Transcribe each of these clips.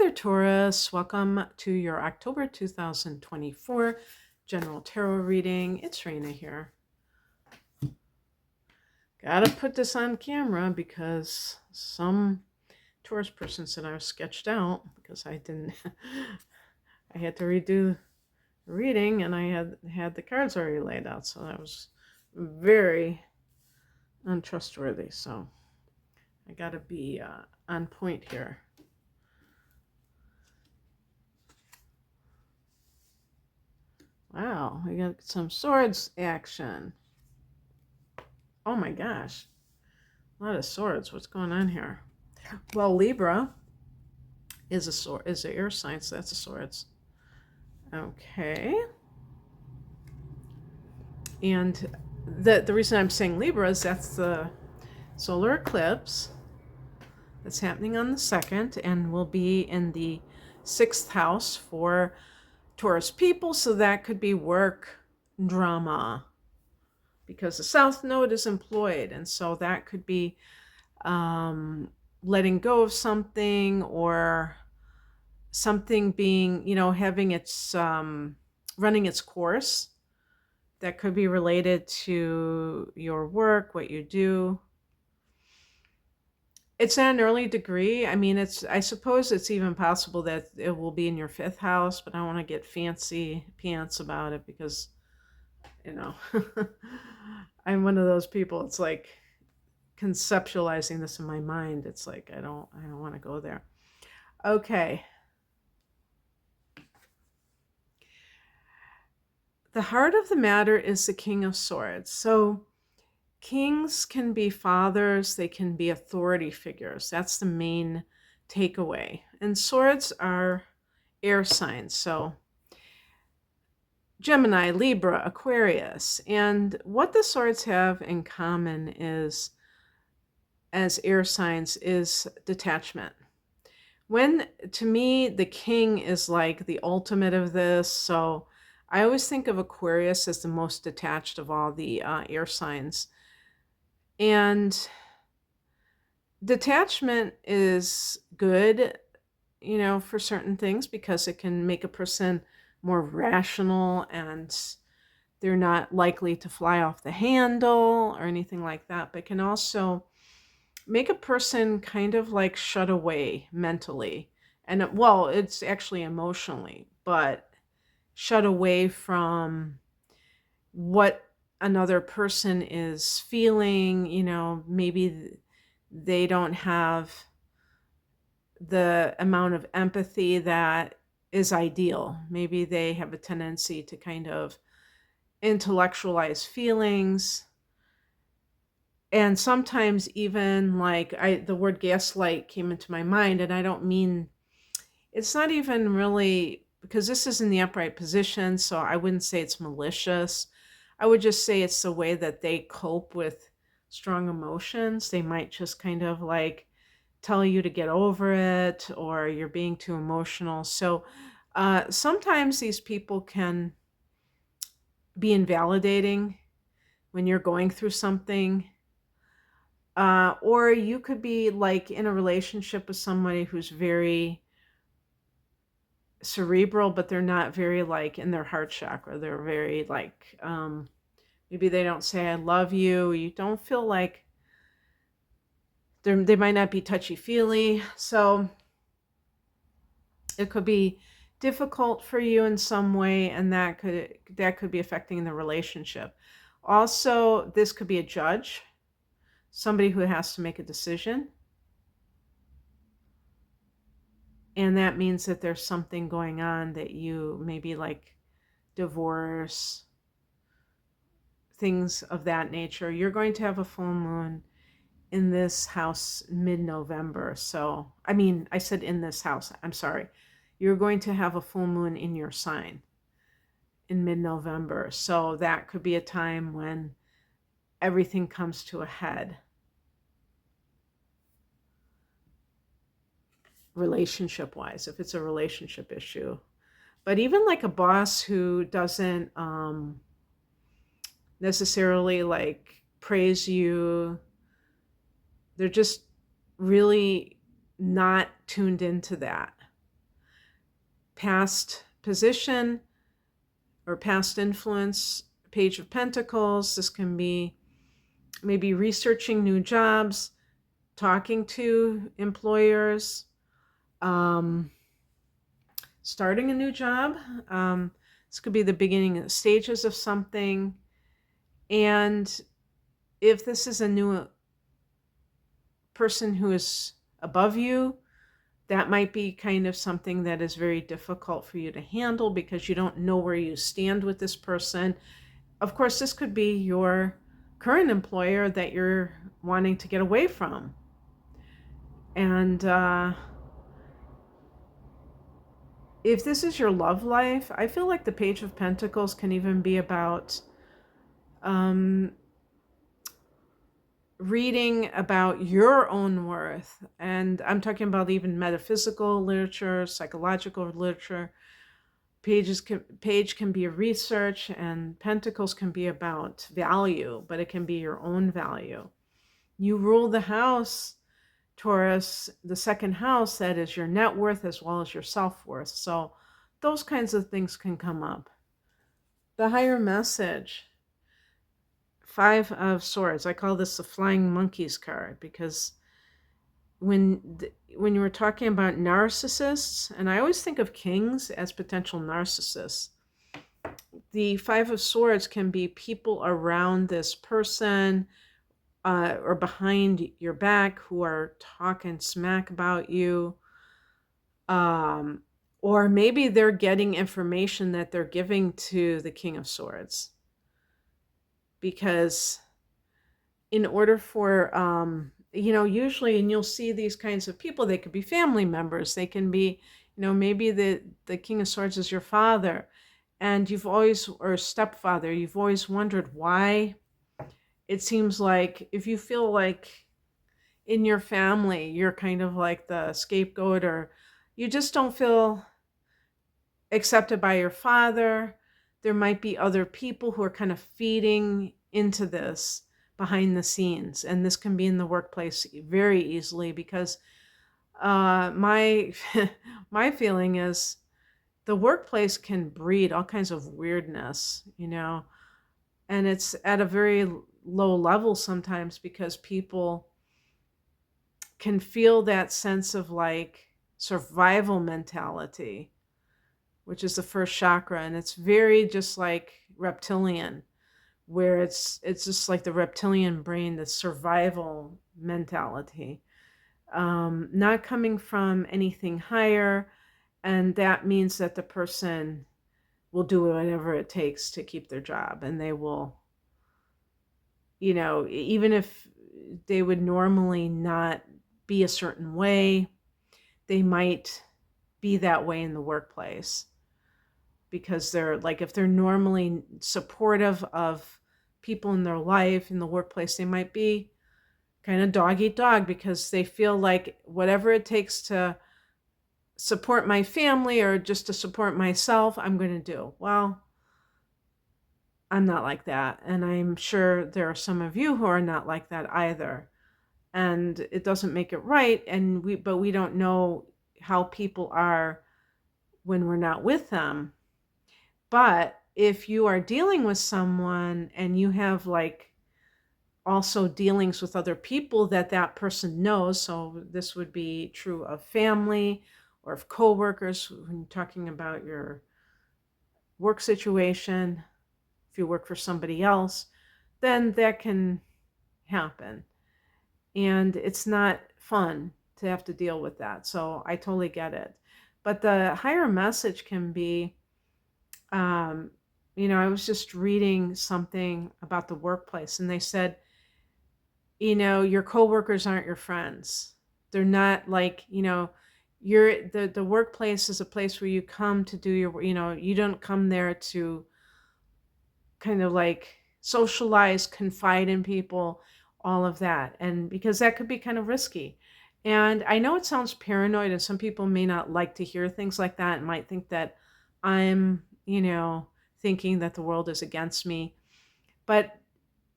there, Taurus. Welcome to your October 2024 General Tarot reading. It's Raina here. Gotta put this on camera because some Taurus person said I was sketched out because I didn't. I had to redo the reading and I had the cards already laid out, so that was very untrustworthy. So I gotta be on point here. Wow, we got some swords action. Oh my gosh. A lot of swords. What's going on here? Well, Libra is a sword, is an air sign, so that's a swords. Okay. And the reason I'm saying Libra is that's the solar eclipse that's happening on the 2nd and will be in the 6th house for Taurus people, so that could be work, drama, because the South Node is employed, and so that could be letting go of something, or something being, having its running its course. That could be related to your work, what you do. It's at an early degree. I mean, I suppose it's even possible that it will be in your 5th house, but I don't want to get fancy pants about it because, I'm one of those people. It's like conceptualizing this in my mind. It's like I don't want to go there. Okay. The heart of the matter is the King of Swords. So kings can be fathers, they can be authority figures. That's the main takeaway. And swords are air signs. So Gemini, Libra, Aquarius. And what the swords have in common is, as air signs, is detachment. When, to me, the king is like the ultimate of this. So I always think of Aquarius as the most detached of all the air signs. And detachment is good, for certain things, because it can make a person more rational and they're not likely to fly off the handle or anything like that. But it can also make a person kind of like shut away mentally. And well, it's actually emotionally, but shut away from what another person is feeling. Maybe they don't have the amount of empathy that is ideal. Maybe they have a tendency to kind of intellectualize feelings. And sometimes even like the word gaslight came into my mind, and I don't mean, it's not even really, because this is in the upright position, so I wouldn't say it's malicious. I would just say it's the way that they cope with strong emotions. They might just kind of like tell you to get over it, or you're being too emotional. So sometimes these people can be invalidating when you're going through something. Or you could be like in a relationship with somebody who's very cerebral, but they're not very like in their heart chakra. They're very like, maybe they don't say I love you. You don't feel like they might not be touchy-feely. So it could be difficult for you in some way, and that could be affecting the relationship. Also, this could be a judge, somebody who has to make a decision. And that means that there's something going on that you maybe like divorce, things of that nature. You're going to have a full moon in this house mid-November. So, I mean, I said in this house, I'm sorry. You're going to have a full moon in your sign in mid-November. So that could be a time when everything comes to a head. Relationship-wise, if it's a relationship issue. But even like a boss who doesn't necessarily like praise you, they're just really not tuned into that. past position or past influence, Page of Pentacles. This can be maybe researching new jobs, talking to employers, um, starting a new job. This could be the beginning stages of something. And if this is a new person who is above you, that might be kind of something that is very difficult for you to handle because you don't know where you stand with this person. Of course, this could be your current employer that you're wanting to get away from. And if this is your love life, I feel like the Page of Pentacles can even be about um, reading about your own worth. And I'm talking about even metaphysical literature, psychological literature. Page can be a research, and Pentacles can be about value, but it can be your own value. You rule the house, Taurus, the second house, that is your net worth as well as your self-worth. So those kinds of things can come up. The higher message, Five of Swords. I call this the Flying Monkeys card because when you were talking about narcissists, and I always think of kings as potential narcissists, the Five of Swords can be people around this person or behind your back who are talking smack about you. Or maybe they're getting information that they're giving to the King of Swords. Because in order for, usually, and you'll see these kinds of people, they could be family members. They can be, maybe the King of Swords is your father. And you've always, or stepfather, you've always wondered why it seems like if you feel like in your family, you're kind of like the scapegoat, or you just don't feel accepted by your father. There might be other people who are kind of feeding into this behind the scenes. And this can be in the workplace very easily because my my feeling is the workplace can breed all kinds of weirdness, and it's at a very low level sometimes because people can feel that sense of like survival mentality, which is the first chakra, and it's very just like reptilian, where it's just like the reptilian brain, the survival mentality, not coming from anything higher, and that means that the person will do whatever it takes to keep their job, and they will, even if they would normally not be a certain way, they might be that way in the workplace. Because they're like, if they're normally supportive of people in their life, in the workplace, they might be kind of dog eat dog because they feel like whatever it takes to support my family or just to support myself, I'm going to do. Well, I'm not like that. And I'm sure there are some of you who are not like that either. And it doesn't make it right. But we don't know how people are when we're not with them. But if you are dealing with someone and you have like also dealings with other people that person knows, so this would be true of family or of coworkers when you're talking about your work situation, if you work for somebody else, then that can happen. And it's not fun to have to deal with that. So I totally get it. But the higher message can be, I was just reading something about the workplace, and they said, your coworkers aren't your friends. They're not like, the workplace is a place where you come to do your, you don't come there to kind of like socialize, confide in people, all of that. And because that could be kind of risky. And I know it sounds paranoid, and some people may not like to hear things like that and might think that I'm, thinking that the world is against me. But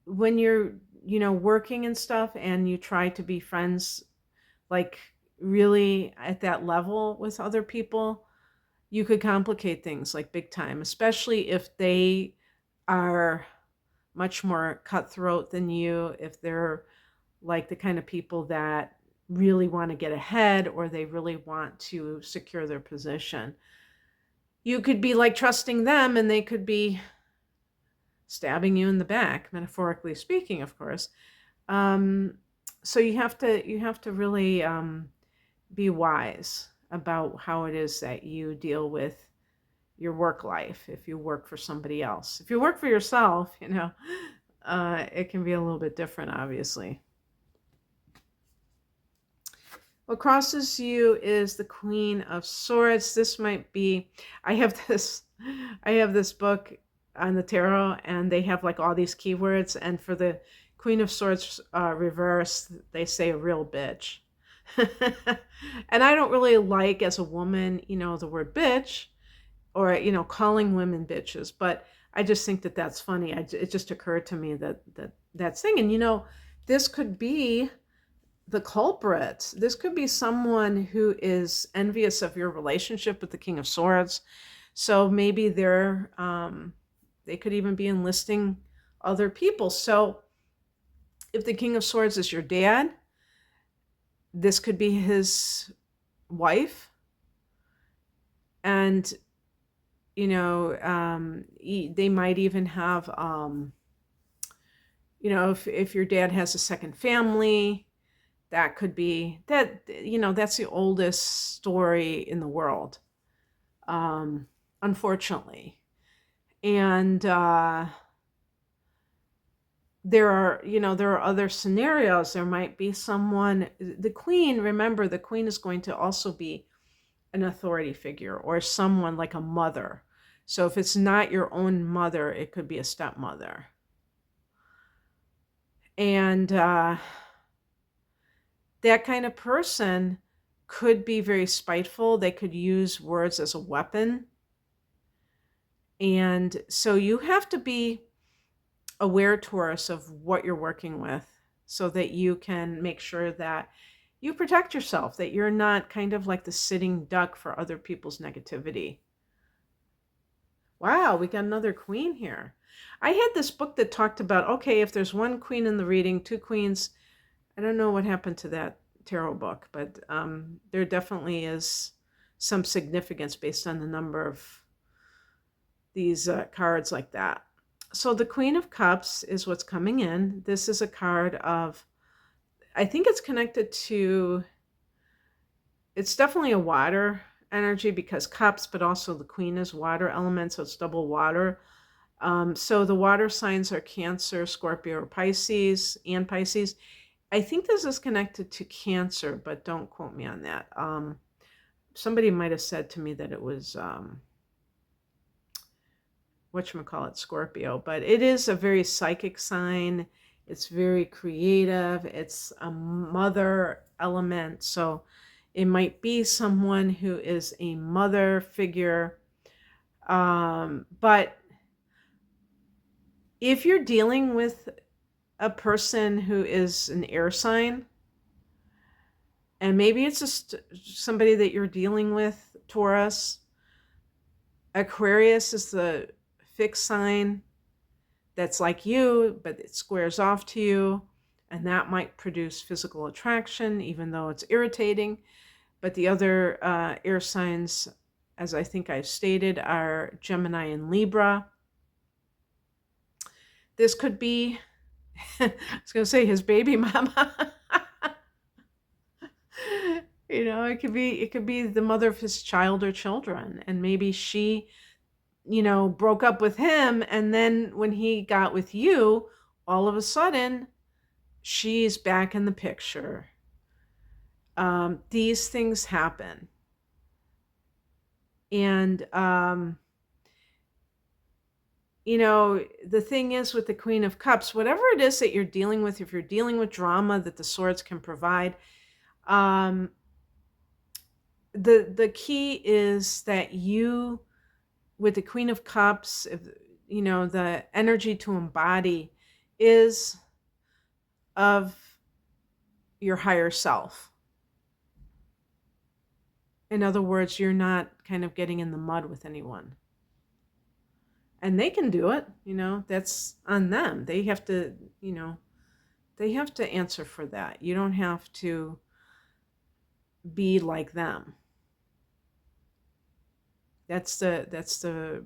when you're, working and stuff and you try to be friends, like really at that level with other people, you could complicate things like big time, especially if they are much more cutthroat than you, if they're like the kind of people that really want to get ahead or they really want to secure their position. You could be like trusting them and they could be stabbing you in the back, metaphorically speaking, of course. Um, so you have to really be wise about how it is that you deal with your work life if you work for somebody else. If you work for yourself, it can be a little bit different, obviously. What crosses you is the Queen of Swords. This might be, I have this, I have this book on the tarot, and they have like all these keywords. And for the Queen of Swords reverse, they say a real bitch. And I don't really like, as a woman, the word bitch, or calling women bitches. But I just think that that's funny. It just occurred to me that's thing. And this could be the culprit. This could be someone who is envious of your relationship with the King of Swords. So maybe they could even be enlisting other people. So if the King of Swords is your dad, this could be his wife. And they might even have if your dad has a second family, that could be that. That's the oldest story in the world, unfortunately. And there are other scenarios. There might be someone, the queen. Remember, the queen is going to also be an authority figure or someone like a mother. So if it's not your own mother, it could be a stepmother. And that kind of person could be very spiteful. They could use words as a weapon. And so you have to be aware, Taurus, of what you're working with so that you can make sure that you protect yourself, that you're not kind of like the sitting duck for other people's negativity. Wow, we got another queen here. I had this book that talked about, okay, if there's one queen in the reading, two queens. I don't know what happened to that tarot book, but there definitely is some significance based on the number of these cards like that. So the Queen of Cups is what's coming in. This is a card of, I think it's connected to, it's definitely a water energy because cups, but also the queen is water element, so it's double water. So the water signs are Cancer, Scorpio, or Pisces, and Pisces. I think this is connected to Cancer, but don't quote me on that. Somebody might have said to me that it was whatchamacallit, Scorpio, but it is a very psychic sign. It's very creative. It's a mother element. So it might be someone who is a mother figure. But if you're dealing with a person who is an air sign, and maybe it's just somebody that you're dealing with, Taurus, Aquarius is the fixed sign that's like you, but it squares off to you, and that might produce physical attraction, even though it's irritating. But the other air signs, as I think I've stated, are Gemini and Libra. This could be, I was going to say, his baby mama. It could be the mother of his child or children, and maybe she broke up with him, and then when he got with you, all of a sudden she's back in the picture. These things happen. And the thing is with the Queen of Cups, whatever it is that you're dealing with, if you're dealing with drama that the swords can provide, the key is that you, with the Queen of Cups, the energy to embody is of your higher self. In other words, you're not kind of getting in the mud with anyone. And they can do it, that's on them. You know, they have to answer for that. You don't have to be like them. That's the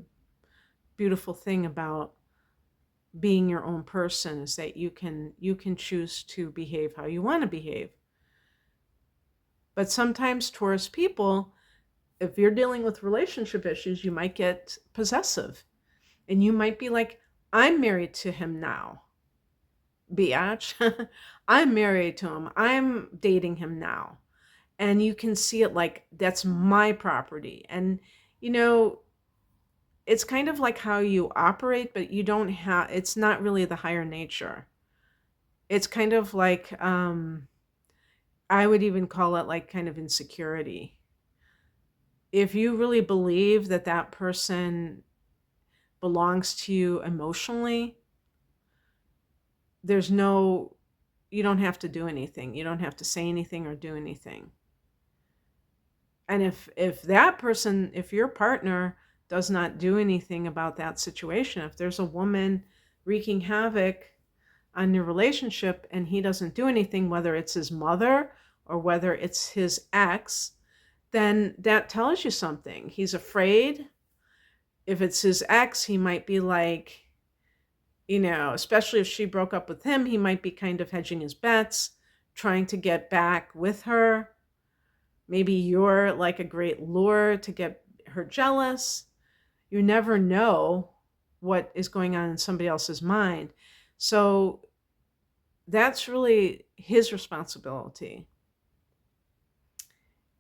beautiful thing about being your own person, is that you can choose to behave how you want to behave. But sometimes Taurus people, if you're dealing with relationship issues, you might get possessive. And you might be like, I'm married to him now, biatch. I'm married to him. I'm dating him now. And you can see it like, that's my property. And, you know, it's kind of like how you operate, but you don't have, it's not really the higher nature. It's kind of like, I would even call it like kind of insecurity. If you really believe that that person belongs to you emotionally, there's no, you don't have to do anything. You don't have to say anything or do anything. And if that person, if your partner does not do anything about that situation, if there's a woman wreaking havoc on your relationship and he doesn't do anything, whether it's his mother or whether it's his ex, then that tells you something. He's afraid. If it's his ex, he might be like, especially if she broke up with him, he might be kind of hedging his bets, trying to get back with her. Maybe you're like a great lure to get her jealous. You never know what is going on in somebody else's mind. So that's really his responsibility.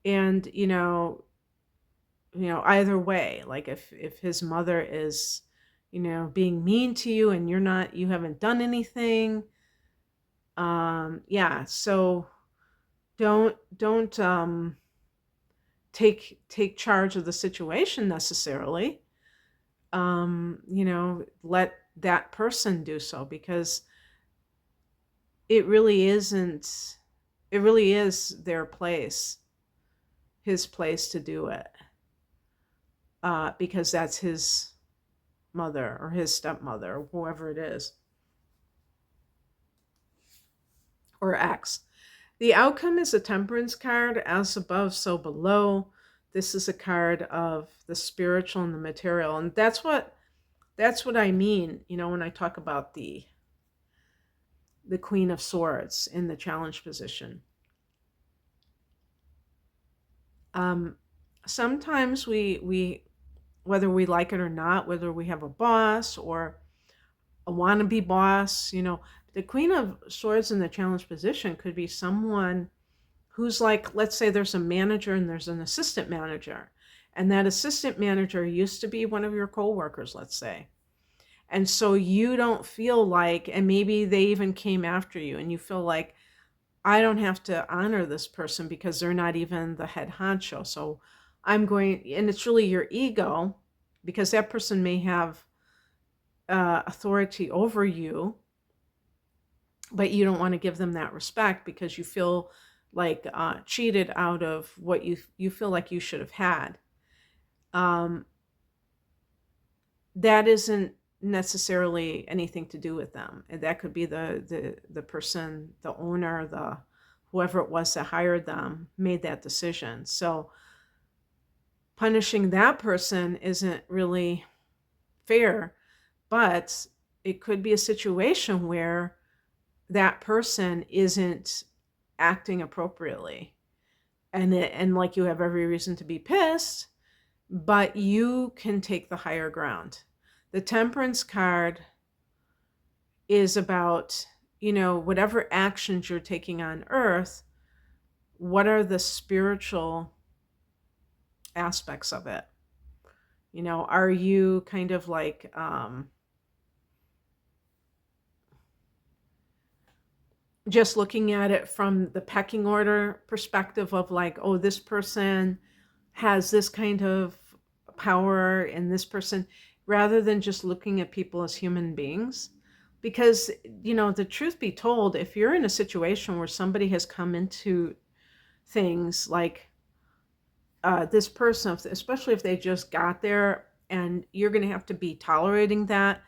And, either way, like if his mother is, being mean to you and you haven't done anything, yeah, so don't take charge of the situation necessarily. Let that person do so, because it really isn't, it really is their place, his place to do it, because that's his mother or his stepmother or whoever it is, or ex. The outcome is a temperance card, as above, so below. This is a card of the spiritual and the material. And that's what I mean, when I talk about the Queen of Swords in the challenge position. Sometimes we whether we like it or not, whether we have a boss or a wannabe boss, the Queen of Swords in the challenge position could be someone who's like, let's say there's a manager and there's an assistant manager, and that assistant manager used to be one of your coworkers, let's say. And so you don't feel like, and maybe they even came after you, and you feel like, I don't have to honor this person because they're not even the head honcho. So I'm going, and it's really your ego, because that person may have authority over you, but you don't want to give them that respect because you feel like cheated out of what you feel like you should have had. That isn't necessarily anything to do with them. And that could be the person, the owner, the whoever it was that hired them made that decision. So punishing that person isn't really fair, but it could be a situation where that person isn't acting appropriately, and like, you have every reason to be pissed, but you can take the higher ground. The Temperance card is about, whatever actions you're taking on earth, what are the spiritual aspects of it? Are you kind of like just looking at it from the pecking order perspective of like, oh, this person has this kind of power and this person, rather than just looking at people as human beings? Because, the truth be told, if you're in a situation where somebody has come into things like this person, especially if they just got there, and you're going to have to be tolerating that,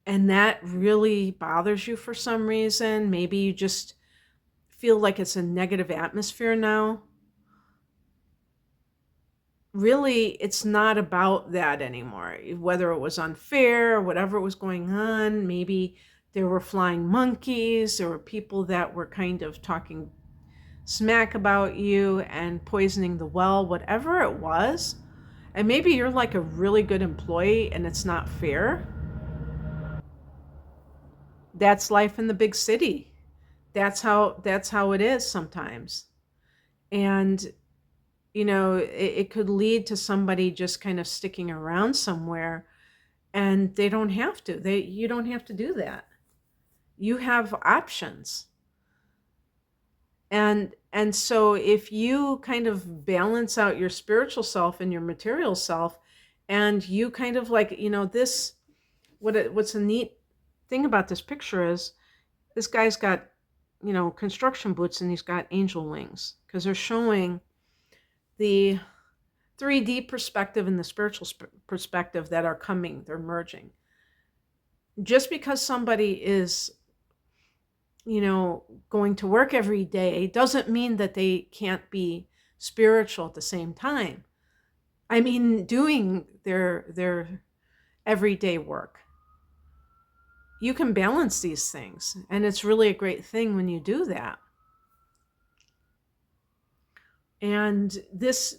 and that really bothers you for some reason. Maybe you just feel like it's a negative atmosphere now. Really, it's not about that anymore. Whether it was unfair or whatever was going on, maybe there were flying monkeys, there were people that were kind of talking smack about you and poisoning the well, whatever it was. And maybe you're like a really good employee and it's not fair. That's life in the big city. That's how it is sometimes. And it could lead to somebody just kind of sticking around somewhere, and they don't have to. You don't have to do that. You have options. And so if you kind of balance out your spiritual self and your material self, and you kind of like, this, what's a neat thing about this picture is this guy's got, construction boots, and he's got angel wings, because they're showing the 3D perspective and the spiritual perspective that are coming, they're merging. Just because somebody is, going to work every day doesn't mean that they can't be spiritual at the same time. I mean, doing their everyday work. You can balance these things, and it's really a great thing when you do that. And this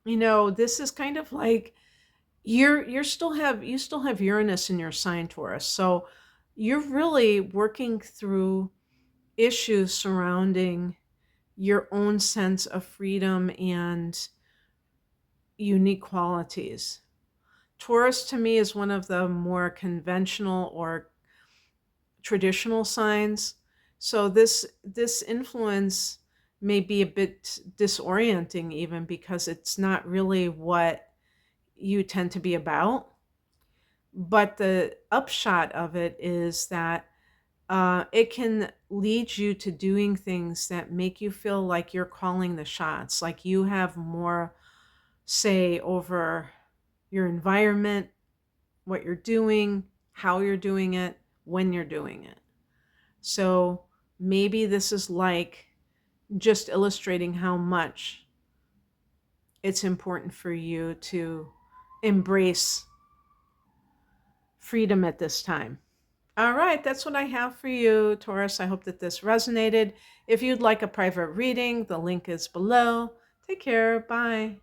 is kind of like you still have Uranus in your sign, Taurus. So you're really working through issues surrounding your own sense of freedom and unique qualities. Taurus to me is one of the more conventional or traditional signs. So this influence may be a bit disorienting, even because it's not really what you tend to be about. But the upshot of it is that it can lead you to doing things that make you feel like you're calling the shots, like you have more say over your environment, what you're doing, how you're doing it, when you're doing it. So maybe this is like just illustrating how much it's important for you to embrace freedom at this time. All right, that's what I have for you, Taurus. I hope that this resonated. If you'd like a private reading, the link is below. Take care. Bye.